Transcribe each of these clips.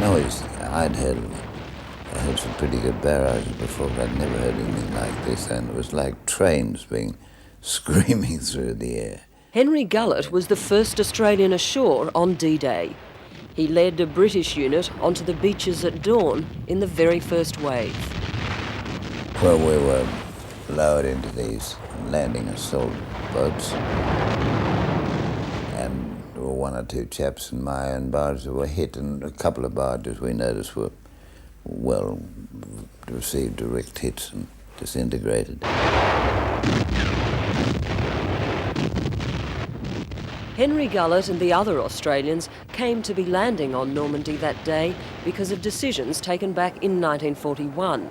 noise I heard some pretty good barrages before, but I'd never heard anything like this, and it was like trains being screaming through the air. Henry Gullett was the first Australian ashore on D-Day. He led a British unit onto the beaches at dawn in the very first wave. Well, we were lowered into these landing assault boats, and there were one or two chaps in my own barge that were hit, and a couple of barges we noticed were, well, received direct hits and disintegrated. Henry Gullett and the other Australians came to be landing on Normandy that day because of decisions taken back in 1941.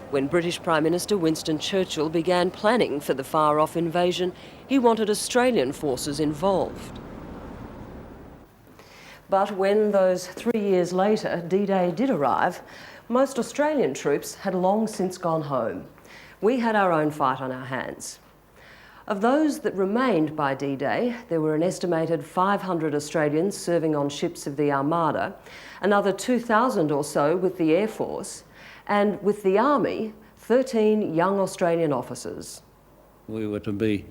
When British Prime Minister Winston Churchill began planning for the far-off invasion, he wanted Australian forces involved. But when those 3 years later D-Day did arrive, most Australian troops had long since gone home. We had our own fight on our hands. Of those that remained by D-Day, there were an estimated 500 Australians serving on ships of the Armada, another 2,000 or so with the Air Force, and with the Army, 13 young Australian officers. We were to be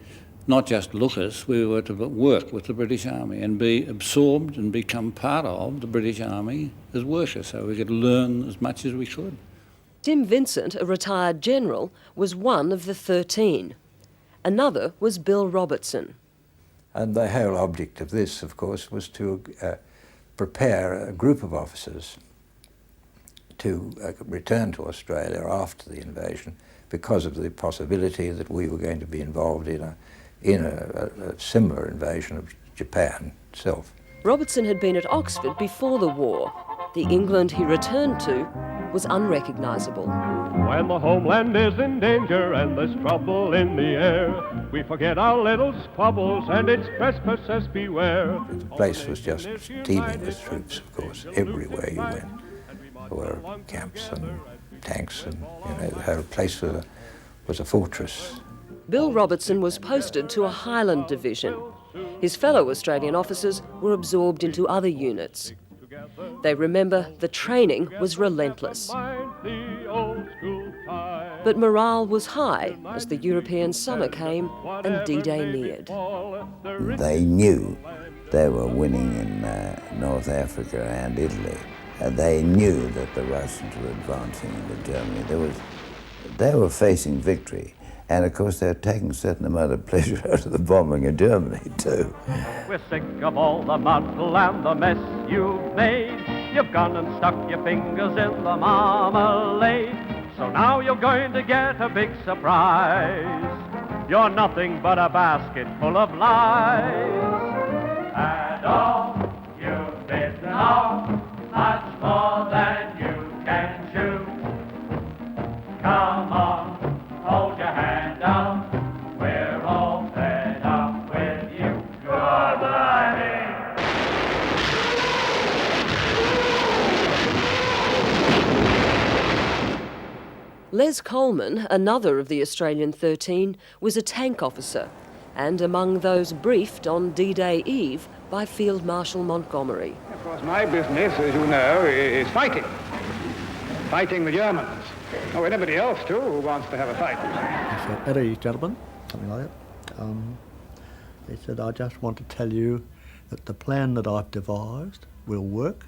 not just lookers, we were to work with the British Army and be absorbed and become part of the British Army as workers, so we could learn as much as we could. Tim Vincent, a retired general, was one of the 13. Another was Bill Robertson. And the whole object of this, of course, was to prepare a group of officers to return to Australia after the invasion, because of the possibility that we were going to be involved in a similar invasion of Japan itself. Robertson had been at Oxford before the war. The England he returned to was unrecognisable. When the homeland is in danger and there's trouble in the air, we forget our little squabbles and its trespassers beware. The place was just teeming with troops, of course, everywhere you went. There were camps and tanks, and the whole place was a fortress. Bill Robertson was posted to a Highland division. His fellow Australian officers were absorbed into other units. They remember the training was relentless. But morale was high as the European summer came and D-Day neared. They knew they were winning in North Africa and Italy. They knew that the Russians were advancing into Germany. They were facing victory. And of course, they're taking a certain amount of pleasure out of the bombing of Germany, too. We're sick of all the muddle and the mess you've made. You've gone and stuck your fingers in the marmalade. So now you're going to get a big surprise. You're nothing but a basket full of lies. And all you've been now, much more than you can chew. Come on. Hold your hand up, we're all fed up with you. Good morning. Les Coleman, another of the Australian 13, was a tank officer and among those briefed on D-Day Eve by Field Marshal Montgomery. Of course, my business, as you know, is fighting. Fighting the Germans. Oh, anybody else, too, who wants to have a fight. I said, "Eddie, gentlemen," something like that. He said, "I just want to tell you that the plan that I've devised will work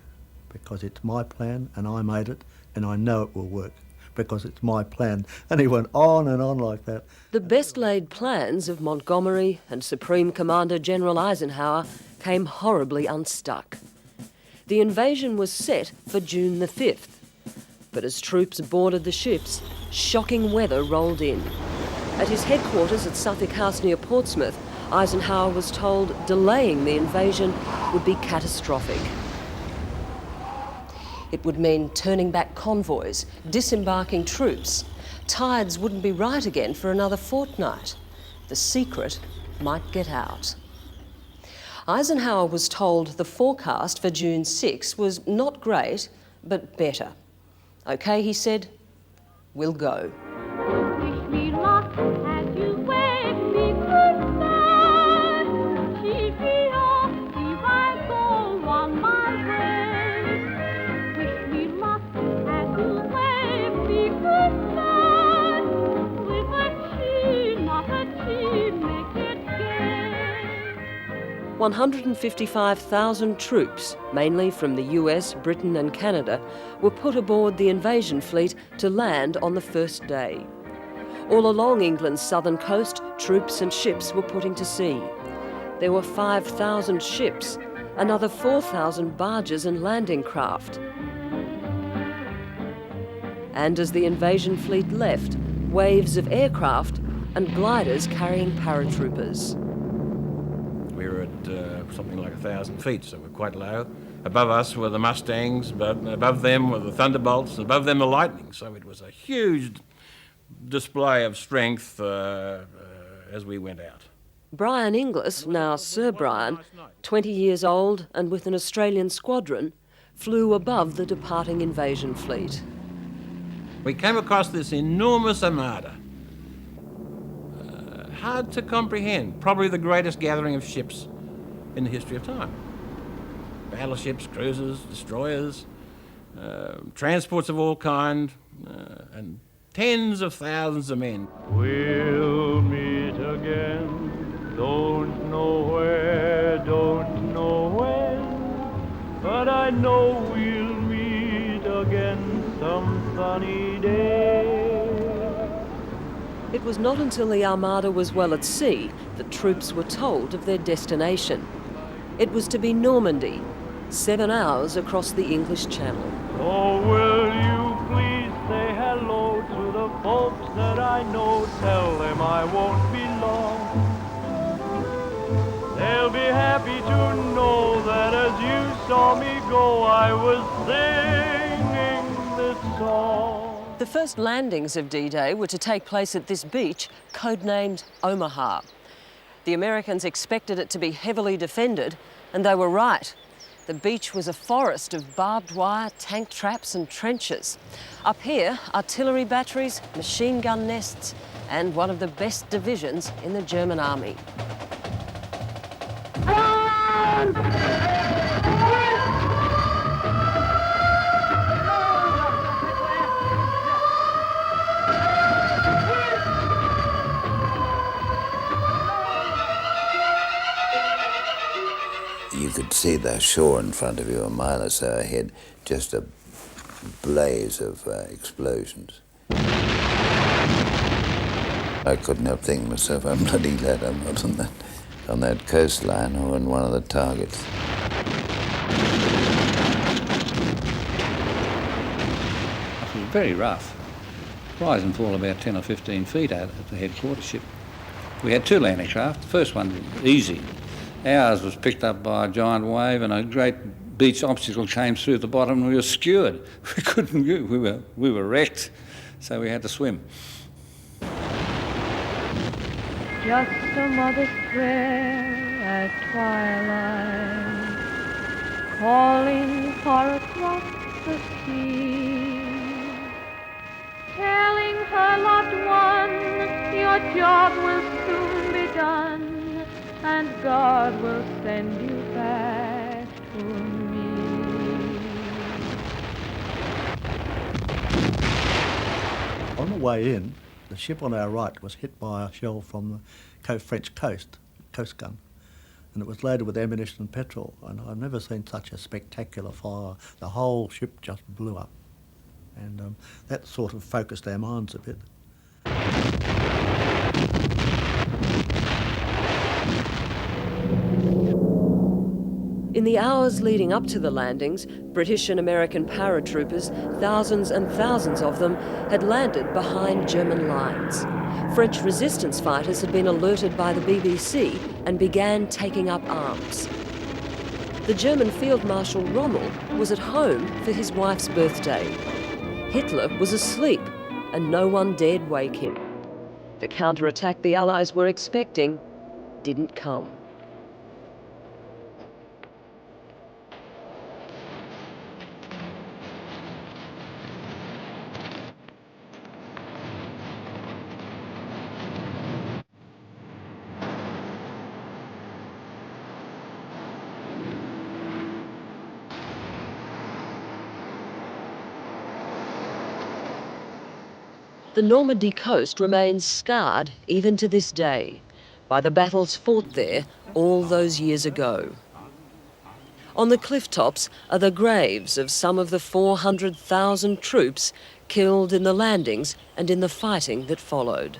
because it's my plan and I made it and I know it will work because it's my plan." And he went on and on like that. The best-laid plans of Montgomery and Supreme Commander General Eisenhower came horribly unstuck. The invasion was set for June the 5th. But as troops boarded the ships, shocking weather rolled in. At his headquarters at Suffolk House near Portsmouth, Eisenhower was told delaying the invasion would be catastrophic. It would mean turning back convoys, disembarking troops. Tides wouldn't be right again for another fortnight. The secret might get out. Eisenhower was told the forecast for June 6 was not great, but better. "OK," he said, "we'll go." Wish me luck as you wave me goodbye. Keep me off if I go on my way. 155,000 troops, mainly from the US, Britain and Canada, were put aboard the invasion fleet to land on the first day. All along England's southern coast, troops and ships were putting to sea. There were 5,000 ships, another 4,000 barges and landing craft. And as the invasion fleet left, waves of aircraft and gliders carrying paratroopers. We were at something like 1,000 feet, so we're quite low. Above us were the Mustangs, above them were the Thunderbolts, and above them the Lightning. So it was a huge display of strength as we went out. Brian Inglis, now Sir Brian, 20 years old and with an Australian squadron, flew above the departing invasion fleet. We came across this enormous armada. Hard to comprehend, probably the greatest gathering of ships in the history of time. Battleships, cruisers, destroyers, transports of all kind, and tens of thousands of men. We'll meet again, don't know where, don't know when, but I know we'll meet again some sunny day. It was not until the Armada was well at sea that troops were told of their destination. It was to be Normandy, 7 hours across the English Channel. Oh, will you please say hello to the folks that I know? Tell them I won't be long. They'll be happy to know that as you saw me go, I was singing this song. The first landings of D-Day were to take place at this beach, codenamed Omaha. The Americans expected it to be heavily defended, and they were right. The beach was a forest of barbed wire, tank traps and trenches. Up here, artillery batteries, machine gun nests, and one of the best divisions in the German army. You could see the shore in front of you a mile or so ahead, just a blaze of explosions. I couldn't help thinking to myself, I'm bloody glad I'm not on that coastline or on one of the targets. It was very rough. Rise and fall about 10 or 15 feet out at the headquarters ship. We had 2 landing craft. The first one, easy. Ours was picked up by a giant wave and a great beach obstacle came through the bottom and we were skewered. We couldn't move. We were wrecked, so we had to swim. Just a mother's prayer at twilight, calling far across the sea, telling her loved one, your job will soon be done, and God will send you back to me. On the way in, the ship on our right was hit by a shell from the French coast gun, and it was loaded with ammunition and petrol, and I've never seen such a spectacular fire. The whole ship just blew up, and that sort of focused our minds a bit. In the hours leading up to the landings, British and American paratroopers, thousands and thousands of them, had landed behind German lines. French resistance fighters had been alerted by the BBC and began taking up arms. The German Field Marshal Rommel was at home for his wife's birthday. Hitler was asleep and no one dared wake him. The counterattack the Allies were expecting didn't come. The Normandy coast remains scarred even to this day. by the battles fought there all those years ago. On the cliff tops are the graves of some of the 400,000 troops killed in the landings and in the fighting that followed.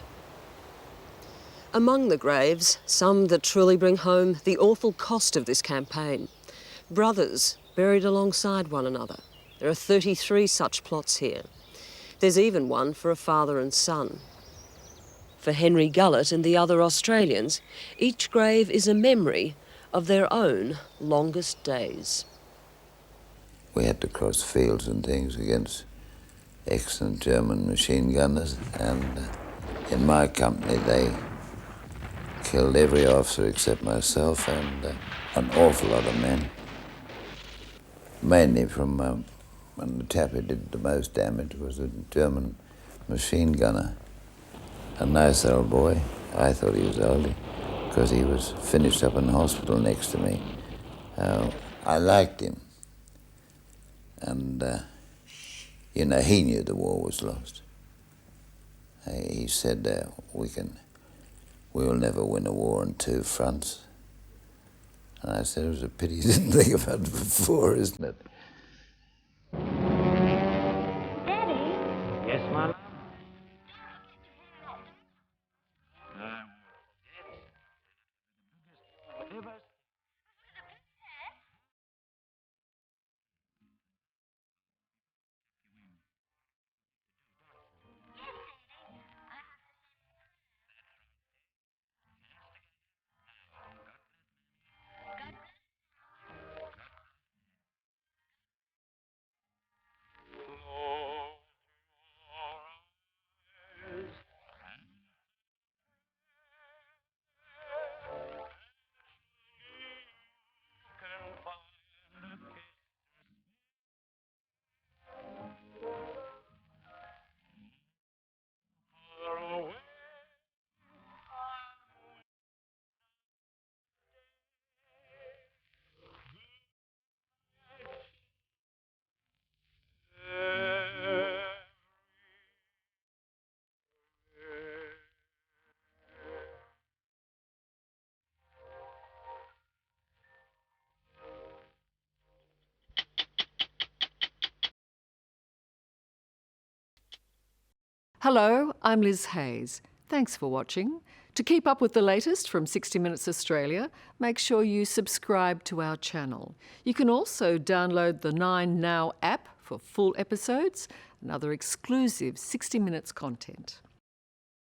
Among the graves, some that truly bring home the awful cost of this campaign. Brothers buried alongside one another. There are 33 such plots here. There's even one for a father and son. For Henry Gullett and the other Australians, each grave is a memory of their own longest days. We had to cross fields and things against excellent German machine gunners, and in my company they killed every officer except myself and an awful lot of men. Mainly from when the Tapper did the most damage was a German machine gunner. A nice old boy. I thought he was old because he was finished up in the hospital next to me. I liked him. And, he knew the war was lost. He said, we will never win a war on two fronts. And I said, it was a pity you didn't think about it before, isn't it? Daddy? Yes, my love. Hello, I'm Liz Hayes. Thanks for watching. To keep up with the latest from 60 Minutes Australia, make sure you subscribe to our channel. You can also download the 9 Now app for full episodes and other exclusive 60 Minutes content.